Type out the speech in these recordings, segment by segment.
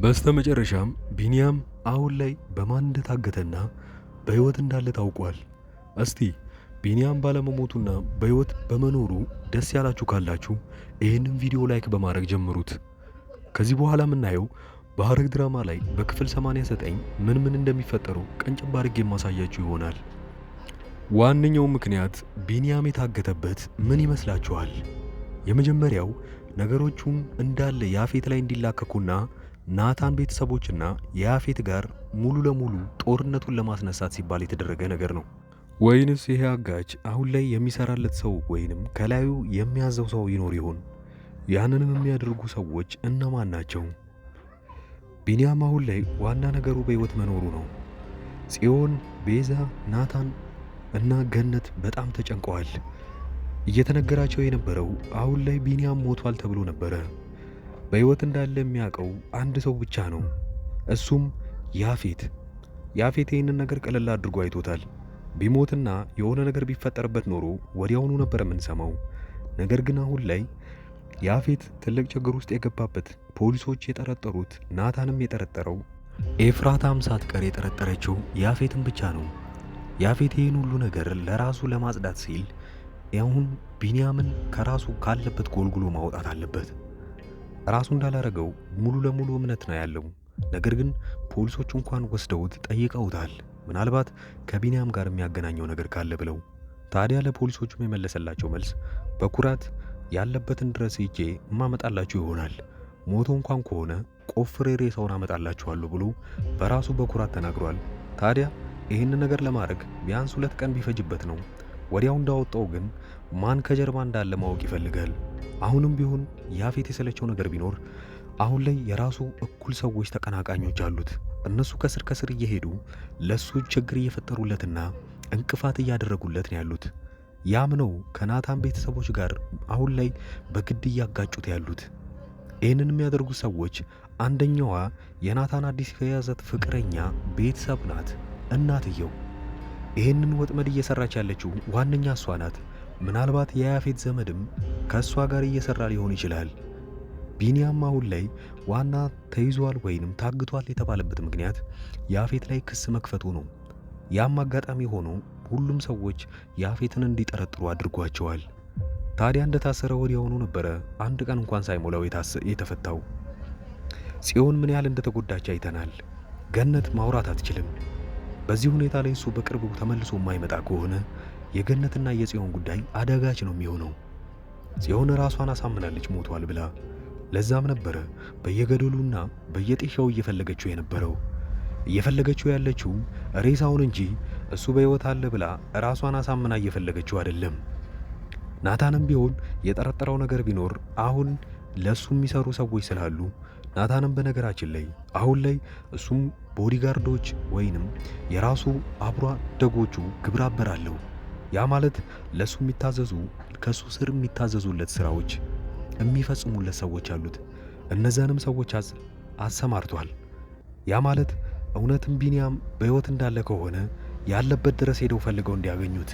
በስተመጨረሻም ቢኒያም አሁን ላይ በማን እንደታገተና በሕይወት እንዳለ ታውቋል። እስቲ ቢኒያም ባለመሞቱና በሕይወት በመኖሩ ደስ ያላችሁ ካላችሁ ይህንን ቪዲዮ ላይክ በማድረግ ጀምሩት። ከዚህ በኋላ የምናየው በሐረግ ድራማ ላይ በክፍል 89 ምን እንደሚፈጠሩ ቀንጨብ አድርጌ የማሳያችሁ ይሆናል። ዋነኛው ምክንያት ቢኒያም የታገተበት ምን ይመስላችኋል? የመጀመሪያው ነገሮቹን እንዳለ ያፌት ላይ እንዲላከኩና ናታን ቤተሰቦችና የያፌት ጋር ሙሉ ለሙሉ ጦርነቱን ለማስነሳት ሲባል የተደረገ ነገር ነው። ወይንስ ይሄ አጋች አሁን ላይ የሚሰራለት ሰው ወይንም ከላዩ የሚያዘው ሰው ይኖር ይሆን? ያንንም የሚያደርጉ ሰዎች እነማን ናቸው? ቢኒያም አሁን ላይ ዋና ነገሩ በሕይወት መኖሩ ነው። ጽዮን፣ ቤዛ፣ ናታን እና ገነት በጣም ተጨንቀዋል። እየተነገራቸው የነበረው አሁን ላይ ቢኒያም ሞቷል ተብሎ ነበረ። በሕይወት እንዳለ የሚያውቀው አንድ ሰው ብቻ ነው። እሱም ያፌት። ያፌት ይህንን ነገር ቀለል አድርጎ አይቶታል። ቢሞትና የሆነ ነገር ቢፈጠርበት ኖሮ ወዲያውኑ ነበር የምንሰማው። ነገር ግን አሁን ላይ ያፌት ትልቅ ችግር ውስጥ የገባበት፣ ፖሊሶች የጠረጠሩት፣ ናታንም የጠረጠረው፣ ኤፍራታም ሳትቀር የጠረጠረችው ያፌትን ብቻ ነው። ያፌት ይህን ሁሉ ነገር ለራሱ ለማጽዳት ሲል አሁን ቢኒያምን ከራሱ ካለበት ጎልጉሎ ማውጣት አለበት። ራሱ እንዳላረገው ሙሉ ለሙሉ እምነት ነው ያለው። ነገር ግን ፖሊሶቹ እንኳን ወስደውት ጠይቀውታል፣ ምናልባት ከቢኒያም ጋር የሚያገናኘው ነገር ካለ ብለው። ታዲያ ለፖሊሶቹም የመለሰላቸው መልስ በኩራት ያለበትን ድረስ ሄጄ እማመጣላችሁ ይሆናል፣ ሞቶ እንኳን ከሆነ ቆፍሬ ሬሳውን አመጣላችኋለሁ ብሎ በራሱ በኩራት ተናግሯል። ታዲያ ይህን ነገር ለማድረግ ቢያንስ 2 ቀን ቢፈጅበት ነው። ወዲያው እንዳወጣው ግን ማን ከጀርባ እንዳለ ማወቅ ይፈልጋል። አሁንም ቢሆን ያፌት የሰለቸው ነገር ቢኖር አሁን ላይ የራሱ እኩል ሰዎች ተቀናቃኞች አሉት። እነሱ ከስር ከስር እየሄዱ ለሱ ችግር እየፈጠሩለትና እንቅፋት እያደረጉለት ነው ያሉት። ያም ነው ከናታን ቤተሰቦች ጋር አሁን ላይ በግድ እያጋጩት ያሉት። ይህንን የሚያደርጉት ሰዎች አንደኛዋ የናታን አዲስ የያዘት ፍቅረኛ ቤተሰብ ናት፣ እናትየው። ይህንን ወጥመድ እየሰራች ያለችው ዋነኛ እሷ ናት። ምናልባት የያፌት ዘመድም ከእሷ ጋር እየሰራ ሊሆን ይችላል። ቢኒያም አሁን ላይ ዋና ተይዟል ወይንም ታግቷል የተባለበት ምክንያት ያፌት ላይ ክስ መክፈቱ ነው። ያም አጋጣሚ ሆኖ ሁሉም ሰዎች ያፌትን እንዲጠረጥሩ አድርጓቸዋል። ታዲያ እንደታሰረ ወዲያውኑ ነበረ 1 ቀን እንኳን ሳይሞላው የተፈታው። ጽዮን ምን ያህል እንደተጎዳች አይተናል። ገነት ማውራት አትችልም። በዚህ ሁኔታ ላይ እሱ በቅርቡ ተመልሶ የማይመጣ ከሆነ የገነትና የጽዮን ጉዳይ አደጋች ነው የሚሆነው። ጽዮን ራሷን አሳምናለች ሞቷል ብላ። ለዛም ነበረ በየገደሉና በየጤሻው እየፈለገችው የነበረው። እየፈለገችው ያለችው ሬሳውን እንጂ እሱ በሕይወት አለ ብላ ራሷን አሳምና እየፈለገችው አይደለም። ናታንም ቢሆን የጠረጠረው ነገር ቢኖር አሁን ለሱ የሚሰሩ ሰዎች ስላሉ፣ ናታንም በነገራችን ላይ አሁን ላይ እሱም ቦዲጋርዶች ወይንም የራሱ አብሮ አደጎቹ ግብረ አበር አለው። ያ ማለት ለሱ የሚታዘዙ ከሱ ስር የሚታዘዙለት ስራዎች የሚፈጽሙለት ሰዎች አሉት። እነዛንም ሰዎች አሰማርቷል። ያ ማለት እውነትም ቢኒያም በሕይወት እንዳለ ከሆነ ያለበት ድረስ ሄደው ፈልገው እንዲያገኙት።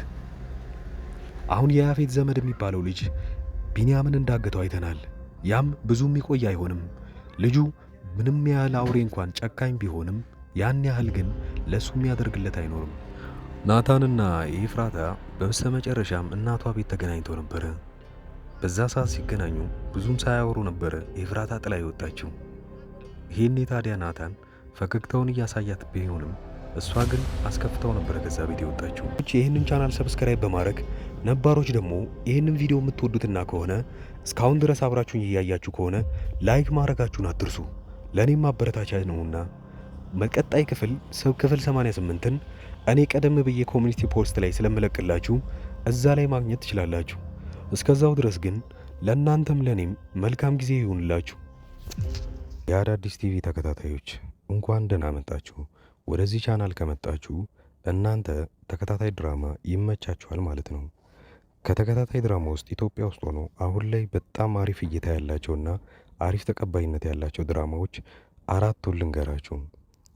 አሁን የያፌት ዘመድ የሚባለው ልጅ ቢኒያምን እንዳገተው አይተናል። ያም ብዙ የሚቆይ አይሆንም። ልጁ ምንም ያህል አውሬ እንኳን ጨካኝ ቢሆንም ያን ያህል ግን ለሱ የሚያደርግለት አይኖርም። ናታንና ኤፍራታ በስተመጨረሻም እናቷ ቤት ተገናኝተው ነበረ። በዛ ሰዓት ሲገናኙ ብዙም ሳያወሩ ነበረ ኤፍራታ ጥላ የወጣችው። ይሄኔ ታዲያ ናታን ፈገግታውን እያሳያት ቢሆንም እሷ ግን አስከፍተው ነበረ ከዛ ቤት የወጣችው። ይህንን ቻናል ሰብስክራይብ በማድረግ ነባሮች ደግሞ ይህንን ቪዲዮ የምትወዱትና ከሆነ እስካሁን ድረስ አብራችሁን እያያችሁ ከሆነ ላይክ ማድረጋችሁን አትርሱ። ለእኔም ማበረታቻ ነውና በቀጣይ ክፍል 88ን እኔ ቀደም ብዬ ኮሚኒቲ ፖስት ላይ ስለምለቅላችሁ እዛ ላይ ማግኘት ትችላላችሁ። እስከዛው ድረስ ግን ለእናንተም ለእኔም መልካም ጊዜ ይሁንላችሁ። የአዳዲስ ቲቪ ተከታታዮች እንኳን ደህና መጣችሁ። ወደዚህ ቻናል ከመጣችሁ እናንተ ተከታታይ ድራማ ይመቻችኋል ማለት ነው። ከተከታታይ ድራማ ውስጥ ኢትዮጵያ ውስጥ ሆኖ አሁን ላይ በጣም አሪፍ እይታ ያላቸውና አሪፍ ተቀባይነት ያላቸው ድራማዎች 4ቱን ልንገራችሁ።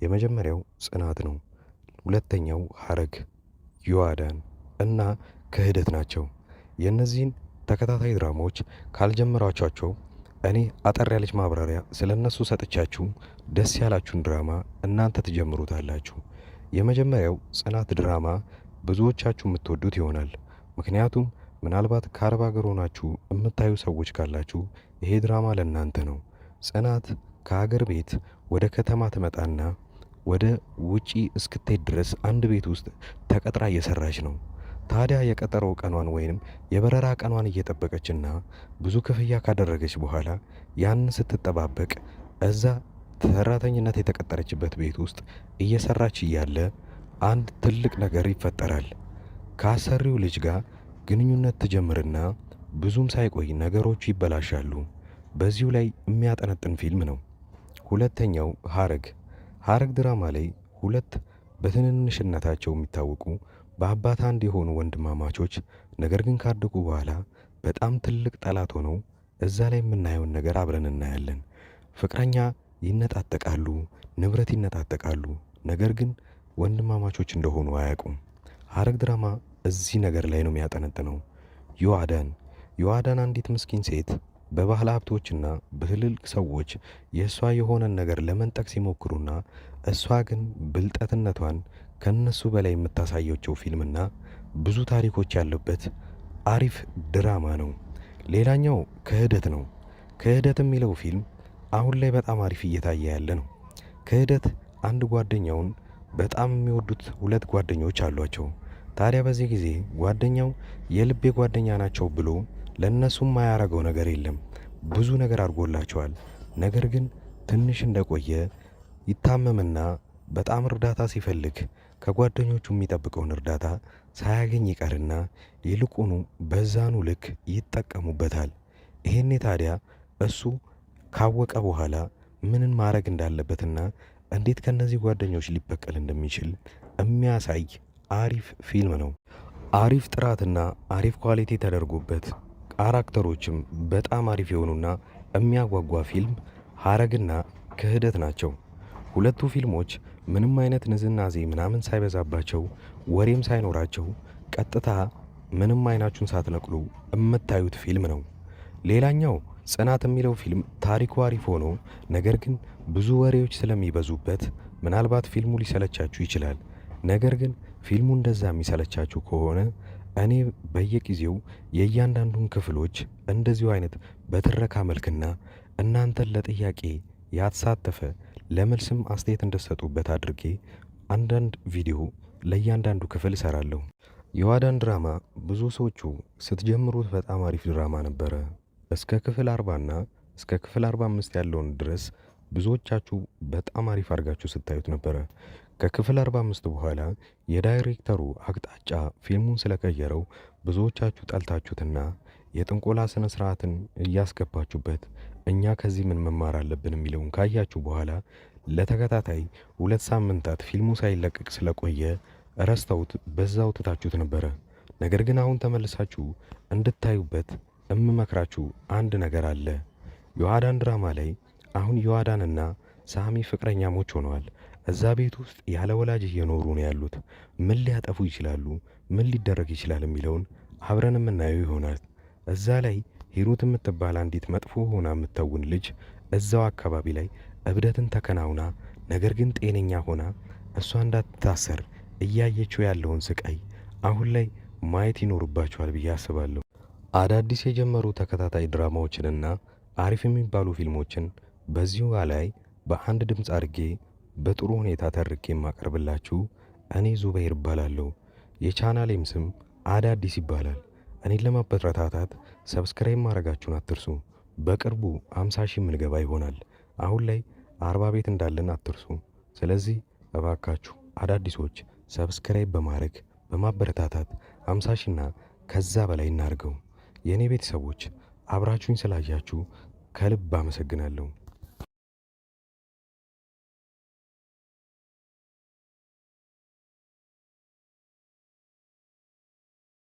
የመጀመሪያው ጽናት ነው። ሁለተኛው ሐረግ፣ ዮአዳን እና ክህደት ናቸው። የእነዚህን ተከታታይ ድራማዎች ካልጀመራችኋቸው እኔ አጠር ያለች ማብራሪያ ስለነሱ ሰጥቻችሁ ደስ ያላችሁን ድራማ እናንተ ትጀምሩታላችሁ። የመጀመሪያው ጽናት ድራማ ብዙዎቻችሁ የምትወዱት ይሆናል። ምክንያቱም ምናልባት ከአረብ ሀገር ሆናችሁ የምታዩ ሰዎች ካላችሁ ይሄ ድራማ ለእናንተ ነው። ጽናት ከሀገር ቤት ወደ ከተማ ትመጣና ወደ ውጪ እስክትሄድ ድረስ አንድ ቤት ውስጥ ተቀጥራ እየሰራች ነው። ታዲያ የቀጠሮ ቀኗን ወይንም የበረራ ቀኗን እየጠበቀችና ብዙ ክፍያ ካደረገች በኋላ ያን ስትጠባበቅ እዛ ሰራተኝነት የተቀጠረችበት ቤት ውስጥ እየሰራች እያለ አንድ ትልቅ ነገር ይፈጠራል። ከአሰሪው ልጅ ጋር ግንኙነት ትጀምርና ብዙም ሳይቆይ ነገሮቹ ይበላሻሉ። በዚሁ ላይ የሚያጠነጥን ፊልም ነው። ሁለተኛው ሐረግ ድራማ ላይ ሁለት በትንንሽነታቸው የሚታወቁ በአባት አንድ የሆኑ ወንድማማቾች ነገር ግን ካደጉ በኋላ በጣም ትልቅ ጠላት ሆነው እዛ ላይ የምናየውን ነገር አብረን እናያለን። ፍቅረኛ ይነጣጠቃሉ፣ ንብረት ይነጣጠቃሉ፣ ነገር ግን ወንድማማቾች እንደሆኑ አያውቁም። ሐረግ ድራማ እዚህ ነገር ላይ ነው የሚያጠነጥነው። ዮአዳን አንዲት ምስኪን ሴት በባህል ሀብቶችና በትልልቅ ሰዎች የእሷ የሆነን ነገር ለመንጠቅ ሲሞክሩና እሷ ግን ብልጠትነቷን ከነሱ በላይ የምታሳየቸው ፊልምና ብዙ ታሪኮች ያለበት አሪፍ ድራማ ነው። ሌላኛው ክህደት ነው። ክህደት የሚለው ፊልም አሁን ላይ በጣም አሪፍ እየታየ ያለ ነው። ክህደት አንድ ጓደኛውን በጣም የሚወዱት ሁለት ጓደኞች አሏቸው። ታዲያ በዚህ ጊዜ ጓደኛው የልቤ ጓደኛ ናቸው ብሎ ለእነሱም ማያረገው ነገር የለም። ብዙ ነገር አድርጎላቸዋል። ነገር ግን ትንሽ እንደቆየ ይታመምና በጣም እርዳታ ሲፈልግ ከጓደኞቹ የሚጠብቀውን እርዳታ ሳያገኝ ይቀርና ይልቁኑ በዛኑ ልክ ይጠቀሙበታል። ይሄኔ ታዲያ እሱ ካወቀ በኋላ ምንን ማድረግ እንዳለበትና እንዴት ከነዚህ ጓደኞች ሊበቀል እንደሚችል የሚያሳይ አሪፍ ፊልም ነው። አሪፍ ጥራትና አሪፍ ኳሊቲ ተደርጎበት ካራክተሮችም በጣም አሪፍ የሆኑና የሚያጓጓ ፊልም ሐረግና ክህደት ናቸው። ሁለቱ ፊልሞች ምንም አይነት ንዝናዜ ምናምን ሳይበዛባቸው ወሬም ሳይኖራቸው ቀጥታ ምንም አይናችሁን ሳትነቅሉ የምታዩት ፊልም ነው። ሌላኛው ጽናት የሚለው ፊልም ታሪኩ አሪፍ ሆኖ ነገር ግን ብዙ ወሬዎች ስለሚበዙበት ምናልባት ፊልሙ ሊሰለቻችሁ ይችላል። ነገር ግን ፊልሙ እንደዛ የሚሰለቻችሁ ከሆነ እኔ በየጊዜው የእያንዳንዱን ክፍሎች እንደዚሁ አይነት በትረካ መልክና እናንተን ለጥያቄ ያተሳተፈ ለመልስም አስተያየት እንደሰጡበት አድርጌ አንዳንድ ቪዲዮ ለእያንዳንዱ ክፍል እሰራለሁ። የዮአዳን ድራማ ብዙ ሰዎቹ ስትጀምሩት በጣም አሪፍ ድራማ ነበረ። እስከ ክፍል 40ና እስከ ክፍል 45 ያለውን ድረስ ብዙዎቻችሁ በጣም አሪፍ አድርጋችሁ ስታዩት ነበረ። ከክፍል 45 በኋላ የዳይሬክተሩ አቅጣጫ ፊልሙን ስለቀየረው ብዙዎቻችሁ ጠልታችሁትና የጥንቆላ ስነ ስርዓትን እያስገባችሁበት እኛ ከዚህ ምን መማር አለብን የሚለውን ካያችሁ በኋላ ለተከታታይ 2 ሳምንታት ፊልሙ ሳይለቀቅ ስለቆየ ረስተውት በዛው ትታችሁት ነበረ። ነገር ግን አሁን ተመልሳችሁ እንድታዩበት እምመክራችሁ አንድ ነገር አለ። ዮአዳን ድራማ ላይ አሁን ዮአዳንና ሳሚ ፍቅረኛሞች ሆነዋል። እዛ ቤት ውስጥ ያለ ወላጅ እየኖሩ ነው ያሉት። ምን ሊያጠፉ ይችላሉ፣ ምን ሊደረግ ይችላል የሚለውን አብረን የምናየው ይሆናል። እዛ ላይ ሂሩት የምትባል አንዲት መጥፎ ሆና የምትተውን ልጅ እዛው አካባቢ ላይ እብደትን ተከናውና ነገር ግን ጤነኛ ሆና እሷ እንዳትታሰር እያየችው ያለውን ስቃይ አሁን ላይ ማየት ይኖርባቸዋል ብዬ አስባለሁ። አዳዲስ የጀመሩ ተከታታይ ድራማዎችንና አሪፍ የሚባሉ ፊልሞችን በዚሁ ላይ በአንድ ድምፅ አድርጌ በጥሩ ሁኔታ ተርኬ የማቀርብላችሁ እኔ ዙበይር እባላለሁ። የቻናሌም ስም አዳዲስ ይባላል። እኔን ለማበረታታት ሰብስክራይብ ማድረጋችሁን አትርሱ። በቅርቡ 50 ሺህ ምንገባ ይሆናል። አሁን ላይ 40 ቤት እንዳለን አትርሱ። ስለዚህ እባካችሁ አዳዲሶች ሰብስክራይብ በማድረግ በማበረታታት 50 ሺህና ከዛ በላይ እናርገው። የእኔ ቤተሰቦች አብራችሁኝ ስላያችሁ ከልብ አመሰግናለሁ።